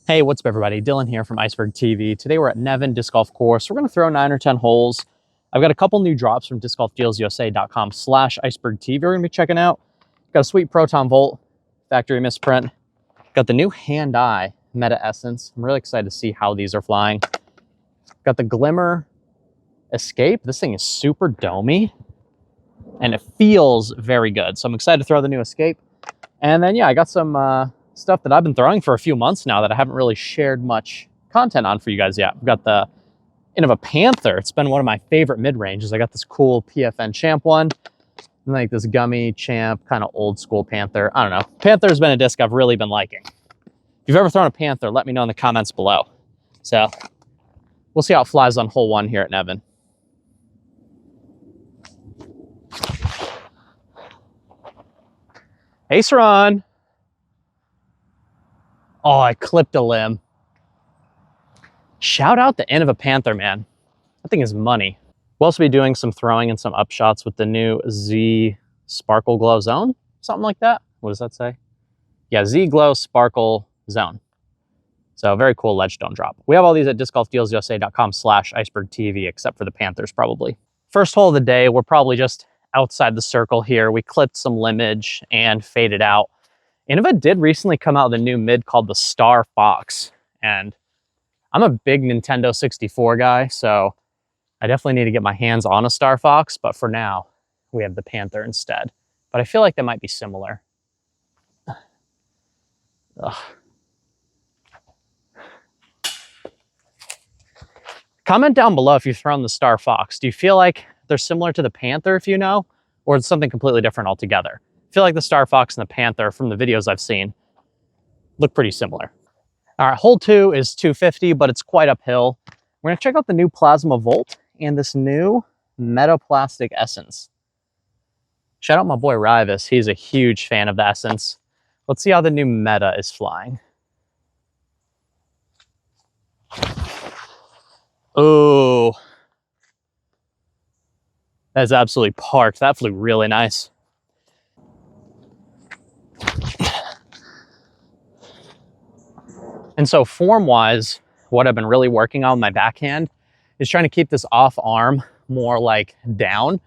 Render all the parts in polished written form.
Hey, what's up everybody? Dylan here from Iceberg TV. Today we're at Nevin Disc Golf Course. We're going to throw 9 or 10 holes. I've got a couple new drops from discgolfdealsusa.com/icebergtv we're going to be checking out. Got a sweet Proton Volt factory misprint. Got the new Hand-Eye Meta Essence. I'm really excited to see how these are flying. Got the Glimmer Escape. This thing is super domey and it feels very good. So I'm excited to throw the new Escape. And then yeah, I got some stuff that I've been throwing for a few months now that I haven't really shared much content on for you guys yet. I've got the Innova Panther. It's been one of my favorite mid-ranges. I got this cool PFN Champ one, and like this gummy Champ, kind of old school Panther. I don't know. Panther's been a disc I've really been liking. If you've ever thrown a Panther, let me know in the comments below. So we'll see how it flies on hole 1 here at Nevin. Ace run. Oh, I clipped a limb. Shout out the Innova Panther, man. That thing is money. We'll also be doing some throwing and some upshots with the new Z Sparkle Glow Zone. Something like that. What does that say? Yeah, Z Glow Sparkle Zone. So very cool ledge stone drop. We have all these at discgolfdealsusa.com/icebergtv, except for the Panthers probably. First hole of the day, we're probably just outside the circle here. We clipped some limbage and faded out. Innova did recently come out with a new mid called the Star Fox, and I'm a big Nintendo 64 guy, so I definitely need to get my hands on a Star Fox, but for now, we have the Panther instead. But I feel like they might be similar. Ugh. Comment down below if you've thrown the Star Fox. Do you feel like they're similar to the Panther, if you know, or it's something completely different altogether? I feel like the Star Fox and the Panther, from the videos I've seen, look pretty similar. All right, hole 2 is 250, but it's quite uphill. We're gonna check out the new Plasma Volt and this new Metaplastic Essence. Shout out my boy Rivas. He's a huge fan of the Essence. Let's see how the new Meta is flying. Oh, that's absolutely parked. That flew really nice. And so form-wise, what I've been really working on my backhand is trying to keep this off arm more like down.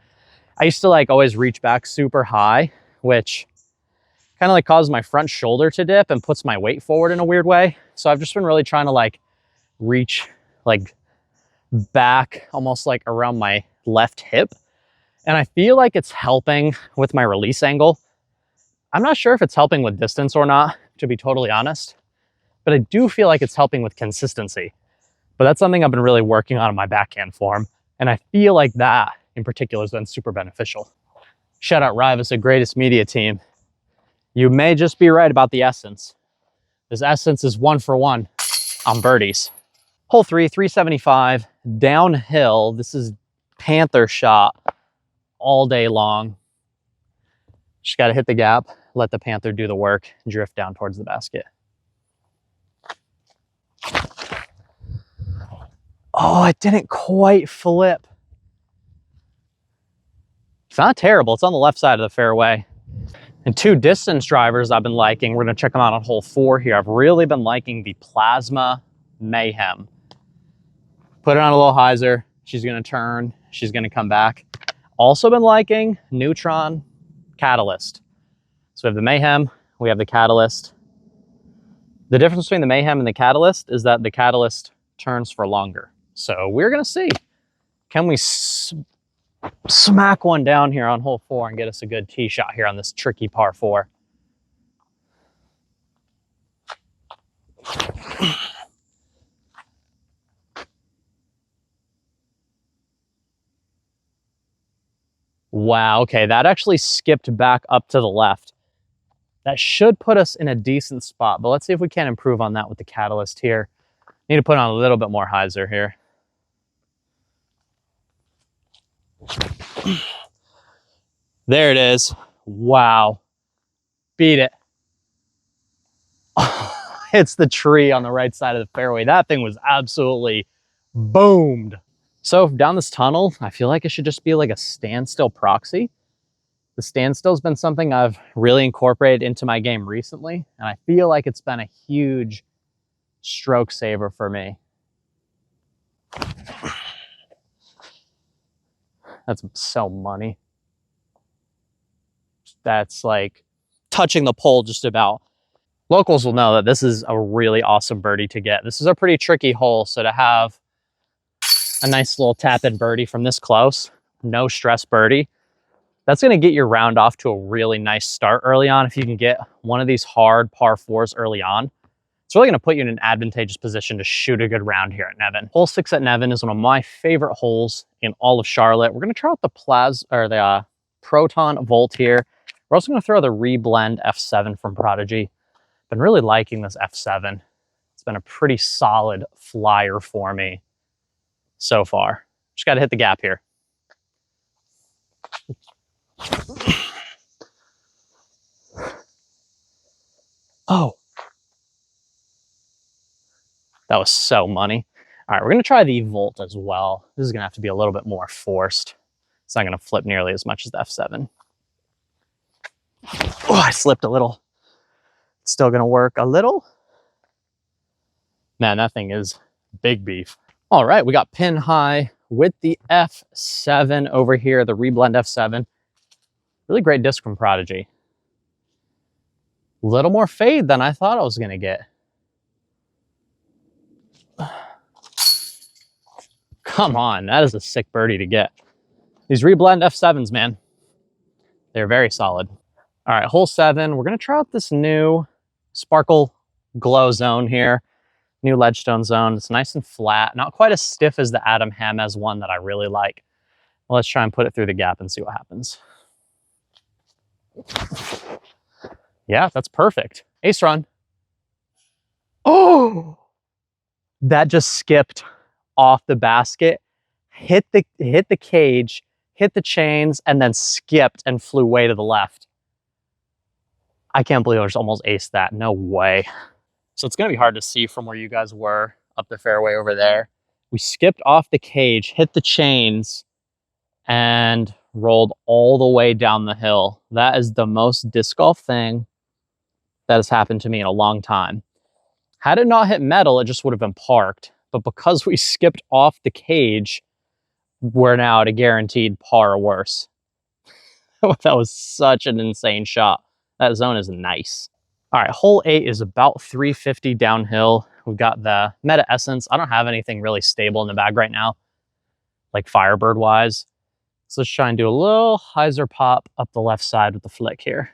I used to like always reach back super high, which kind of like causes my front shoulder to dip and puts my weight forward in a weird way. So I've just been really trying to like reach like back almost like around my left hip. And I feel like it's helping with my release angle. I'm not sure if it's helping with distance or not, to be totally honest. But I do feel like it's helping with consistency. But that's something I've been really working on in my backhand form. And I feel like that in particular has been super beneficial. Shout out Rivas, the greatest media team. You may just be right about the Essence. This Essence is 1 for 1 on birdies. Hole 3, 375, downhill. This is Panther shot all day long. Just got to hit the gap, let the Panther do the work, and drift down towards the basket. Oh, it didn't quite flip. It's not terrible. It's on the left side of the fairway. And 2 distance drivers I've been liking. We're going to check them out on hole 4 here. I've really been liking the Plasma Mayhem. Put it on a little hyzer. She's going to turn. She's going to come back. Also been liking Neutron Catalyst. So we have the Mayhem. We have the Catalyst. The difference between the Mayhem and the Catalyst is that the Catalyst turns for longer. So we're going to see. Can we smack one down here on hole 4 and get us a good tee shot here on this tricky par 4? Wow, okay, that actually skipped back up to the left. That should put us in a decent spot, but let's see if we can improve on that with the Catalyst here. Need to put on a little bit more hyzer here. There it is. Wow. Beat it. It's the tree on the right side of the fairway. That thing was absolutely boomed. So down this tunnel, I feel like it should just be like a standstill proxy. The standstill has been something I've really incorporated into my game recently, and I feel like it's been a huge stroke saver for me. That's so money. That's like touching the pole just about. Locals will know that this is a really awesome birdie to get. This is a pretty tricky hole, so to have a nice little tap-in birdie from this close, no stress birdie, that's going to get your round off to a really nice start early on. If you can get one of these hard par fours early on, it's really going to put you in an advantageous position to shoot a good round here at Nevin. Hole 6 at Nevin is one of my favorite holes in all of Charlotte. We're going to try out the Proton Volt here. We're also going to throw the Reblend F7 from Prodigy. Been really liking this F7. It's been a pretty solid flyer for me so far. Just got to hit the gap here. Oh, that was so money. All right, we're going to try the Volt as well. This is going to have to be a little bit more forced. It's not going to flip nearly as much as the F7. Oh, I slipped a little. It's still going to work a little. Man, that thing is big beef. All right, we got pin high with the F7 over here, the Reblend F7. Really great disc from Prodigy. A little more fade than I thought I was going to get. Come on, that is a sick birdie to get. These Reblend F7s, man, they're very solid. All right, hole 7. We're going to try out this new Sparkle Glow zone here. New ledgestone zone. It's nice and flat, not quite as stiff as the Adam Hamez one that I really like. Well, let's try and put it through the gap and see what happens. Yeah, that's perfect. Ace run. Oh, that just skipped off the basket, hit the cage, hit the chains, and then skipped and flew way to the left. I can't believe I just almost aced that. No way. So it's going to be hard to see from where you guys were up the fairway over there. We skipped off the cage, hit the chains, and rolled all the way down the hill. That is the most disc golf thing that has happened to me in a long time. Had it not hit metal, it just would have been parked. But because we skipped off the cage, we're now at a guaranteed par or worse. That was such an insane shot. That zone is nice. All right, hole 8 is about 350 downhill. We've got the Meta Essence. I don't have anything really stable in the bag right now, like Firebird wise. So let's try and do a little hyzer pop up the left side with the flick here.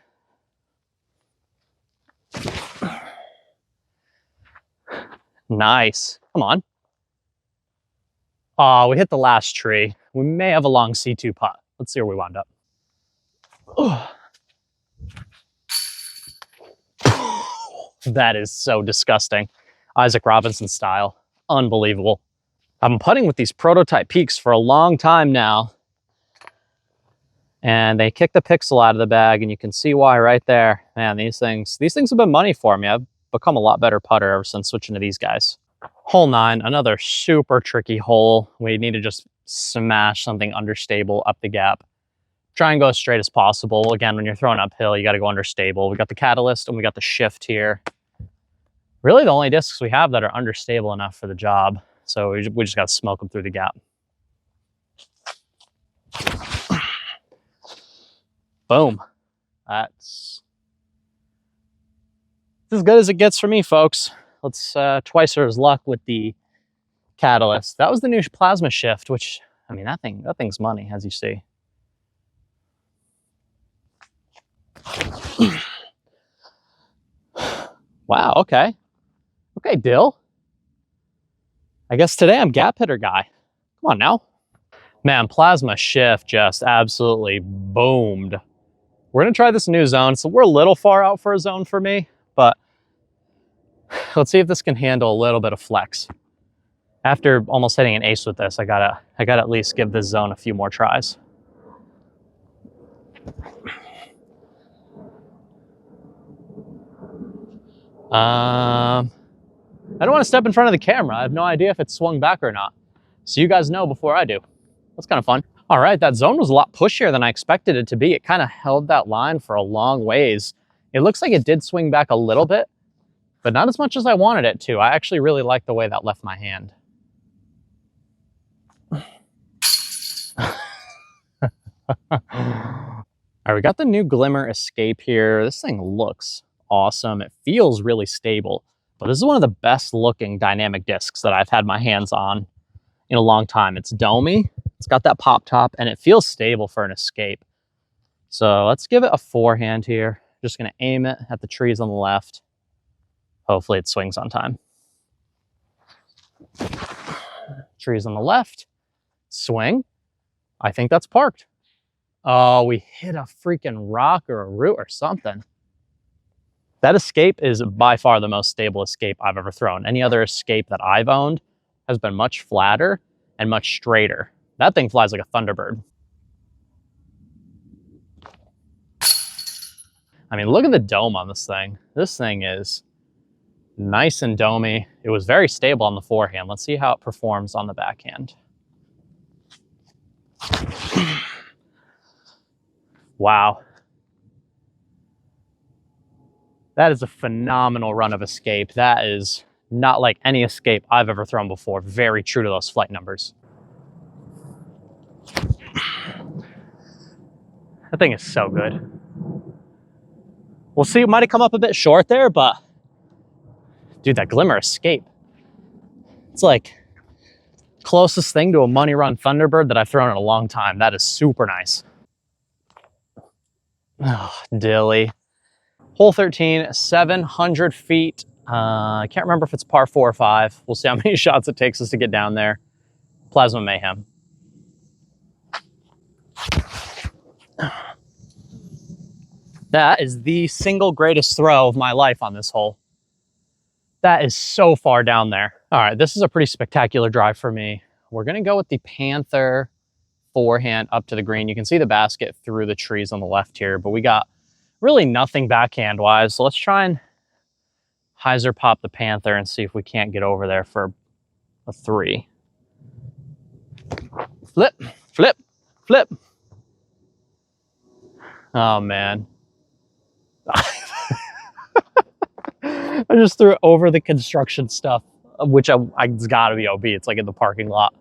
Nice. Come on. Oh, we hit the last tree. We may have a long C2 putt. Let's see where we wound up. Oh. That is so disgusting. Isaac Robinson style. Unbelievable. I've been putting with these prototype peaks for a long time now. And they kick the pixel out of the bag, and you can see why right there. Man, these things have been money for me. I've become a lot better putter ever since switching to these guys. Hole 9, another super tricky hole. We need to just smash something understable up the gap. Try and go as straight as possible. Again, when you're throwing uphill, you got to go understable. We got the Catalyst and we got the Shift here. Really the only discs we have that are understable enough for the job. So we just got to smoke them through the gap. Boom. That's as good as it gets for me, folks. Let's twicer's luck with the Catalyst. That was the new plasma shift, which, I mean, that thing's money, as you see. Wow, okay. Okay, Dill. I guess today I'm gap hitter guy. Come on now. Man, plasma shift just absolutely boomed. We're gonna try this new zone. So we're a little far out for a zone for me, but let's see if this can handle a little bit of flex. After almost hitting an ace with this, I gotta at least give this zone a few more tries. I don't want to step in front of the camera. I have no idea if it swung back or not. So you guys know before I do. That's kind of fun. All right, that zone was a lot pushier than I expected it to be. It kind of held that line for a long ways. It looks like it did swing back a little bit, but not as much as I wanted it to. I actually really like the way that left my hand. All right, we got the new Glimmer Escape here. This thing looks awesome. It feels really stable, but this is one of the best looking dynamic discs that I've had my hands on in a long time. It's domey, it's got that pop top, and it feels stable for an Escape. So let's give it a forehand here. Just gonna aim it at the trees on the left. Hopefully it swings on time. Trees on the left, swing. I think that's parked. Oh, we hit a freaking rock or a root or something. That Escape is by far the most stable Escape I've ever thrown. Any other Escape that I've owned has been much flatter and much straighter. That thing flies like a Thunderbird. I mean, look at the dome on this thing. This thing is nice and domey. It was very stable on the forehand. Let's see how it performs on the backhand. Wow. That is a phenomenal run of Escape. That is not like any Escape I've ever thrown before. Very true to those flight numbers. That thing is so good. We'll see, it might have come up a bit short there, but dude, that Glimmer Escape. It's like closest thing to a money run Thunderbird that I've thrown in a long time. That is super nice. Oh, dilly. Hole 13, 700 feet. I can't remember if it's par 4 or 5. We'll see how many shots it takes us to get down there. Plasma Mayhem. That is the single greatest throw of my life on this hole. That is so far down there. All right, this is a pretty spectacular drive for me. We're gonna go with the Panther forehand up to the green. You can see the basket through the trees on the left here, but we got really nothing backhand wise. So let's try and hyzer pop the Panther and see if we can't get over there for a 3. Flip, flip, flip. Oh man. I just threw it over the construction stuff, which it's gotta be OB. It's like in the parking lot.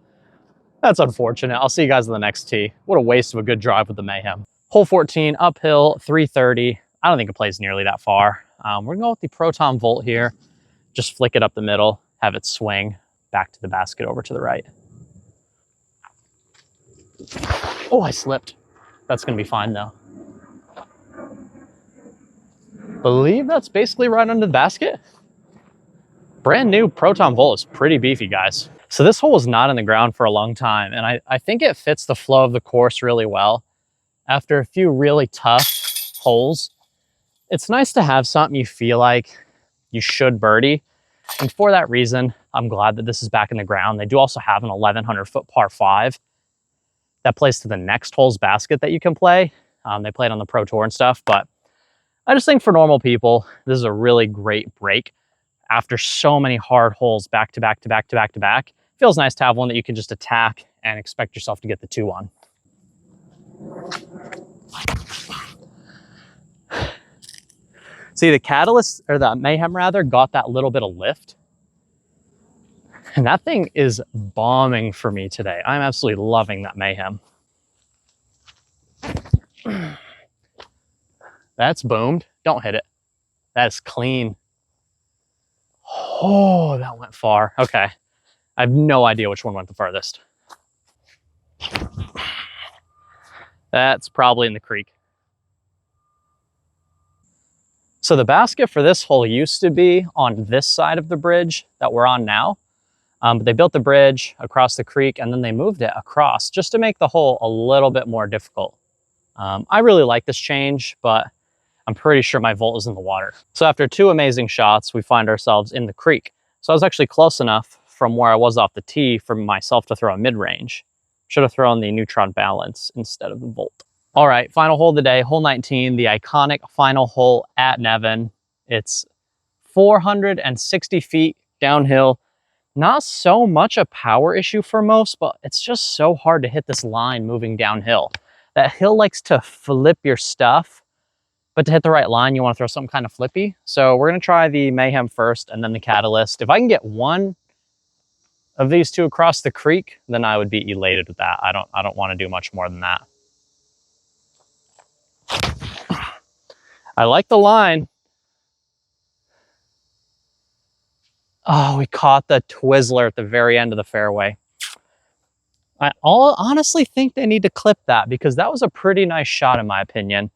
That's unfortunate. I'll see you guys in the next tee. What a waste of a good drive with the Mayhem. Hole 14, uphill, 330. I don't think it plays nearly that far. We're gonna go with the Proton Volt here. Just flick it up the middle, have it swing back to the basket over to the right. Oh, I slipped. That's gonna be fine though. Believe that's basically right under the basket. Brand new Proton Volt is pretty beefy, guys. So this hole was not in the ground for a long time, and I think it fits the flow of the course really well. After a few really tough holes, it's nice to have something you feel like you should birdie. And for that reason, I'm glad that this is back in the ground. They do also have an 1,100 foot par 5 that plays to the next hole's basket that you can play. They play it on the Pro Tour and stuff, but I just think for normal people, this is a really great break. After so many hard holes back to back to back to back to back, it feels nice to have one that you can just attack and expect yourself to get the 2 on. See, the Catalyst, or the Mayhem rather, got that little bit of lift. And that thing is bombing for me today. I'm absolutely loving that Mayhem. That's boomed. Don't hit it. That is clean. Oh, that went far. Okay. I have no idea which one went the farthest. That's probably in the creek. So the basket for this hole used to be on this side of the bridge that we're on now. But they built the bridge across the creek and then they moved it across just to make the hole a little bit more difficult. I really like this change, but I'm pretty sure my Volt is in the water. So after 2 amazing shots, we find ourselves in the creek. So I was actually close enough from where I was off the tee for myself to throw a mid-range. Should have thrown the Neutron Balance instead of the Volt. All right, final hole of the day, hole 19, the iconic final hole at Nevin. It's 460 feet downhill. Not so much a power issue for most, but it's just so hard to hit this line moving downhill. That hill likes to flip your stuff But to hit the right line, you want to throw something kind of flippy. So we're going to try the Mayhem first and then the Catalyst. If I can get one of these two across the creek, then I would be elated with that. I don't want to do much more than that. I like the line. Oh, we caught the Twizzler at the very end of the fairway. I honestly think they need to clip that because that was a pretty nice shot in my opinion.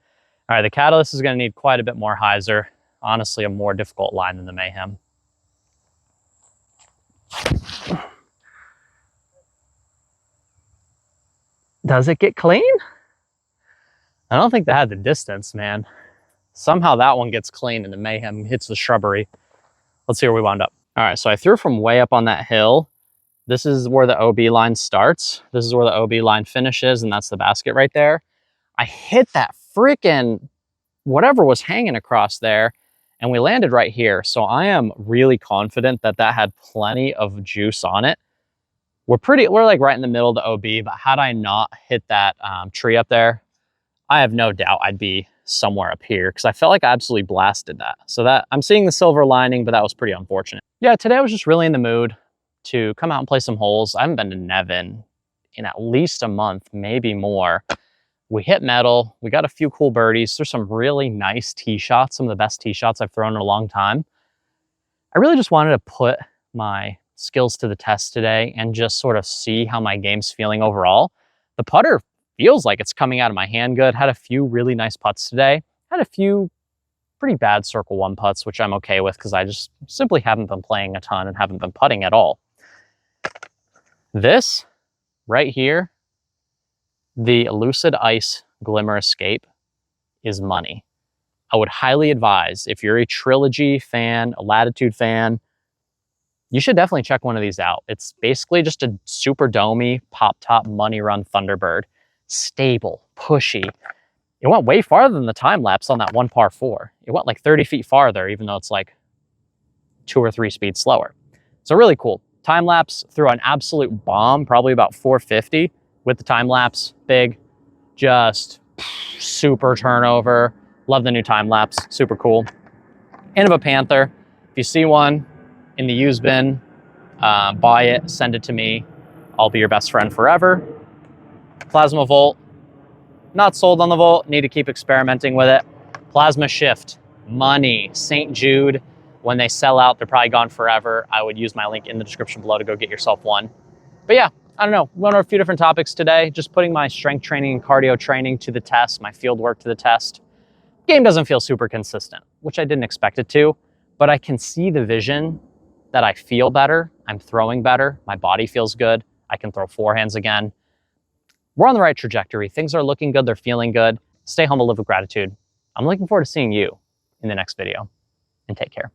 All right, the Catalyst is going to need quite a bit more hyzer. Honestly, a more difficult line than the Mayhem. Does it get clean? I don't think they had the distance, man. Somehow that one gets clean and the Mayhem hits the shrubbery. Let's see where we wound up. All right, so I threw from way up on that hill. This is where the OB line starts. This is where the OB line finishes, and that's the basket right there. I hit that freaking whatever was hanging across there, and we landed right here. So I am really confident that that had plenty of juice on it. We're like right in the middle of the OB, but had I not hit that tree up there, I have no doubt I'd be somewhere up here because I felt like I absolutely blasted that. So that I'm seeing the silver lining, but that was pretty unfortunate. Yeah, today I was just really in the mood to come out and play some holes. I haven't been to Nevin in at least a month, maybe more. We hit metal, we got a few cool birdies. There's some really nice tee shots, some of the best tee shots I've thrown in a long time. I really just wanted to put my skills to the test today and just sort of see how my game's feeling overall. The putter feels like it's coming out of my hand good. Had a few really nice putts today. Had a few pretty bad circle one putts, which I'm okay with because I just simply haven't been playing a ton and haven't been putting at all. This right here, the Lucid Ice Glimmer Escape, is money. I would highly advise, if you're a Trilogy fan, a Latitude fan, you should definitely check one of these out. It's basically just a super domey, pop-top, money run Thunderbird. Stable, pushy. It went way farther than the time lapse on that one par 4. It went like 30 feet farther, even though it's like 2 or 3 speeds slower. So really cool. Time lapse threw an absolute bomb, probably about 450 with the time lapse. Big, just super turnover. Love the new time lapse, super cool. End of a Panther. If you see one in the used bin, buy it, send it to me. I'll be your best friend forever. Plasma Volt, not sold on the Volt, need to keep experimenting with it. Plasma Shift, money. St. Jude, when they sell out, they're probably gone forever. I would use my link in the description below to go get yourself one. But yeah, I don't know, we went over a few different topics today, just putting my strength training and cardio training to the test, my field work to the test. Game doesn't feel super consistent, which I didn't expect it to, but I can see the vision that I feel better, I'm throwing better, my body feels good, I can throw forehands again. We're on the right trajectory. Things are looking good, they're feeling good. Stay humble, live with gratitude. I'm looking forward to seeing you in the next video, and take care.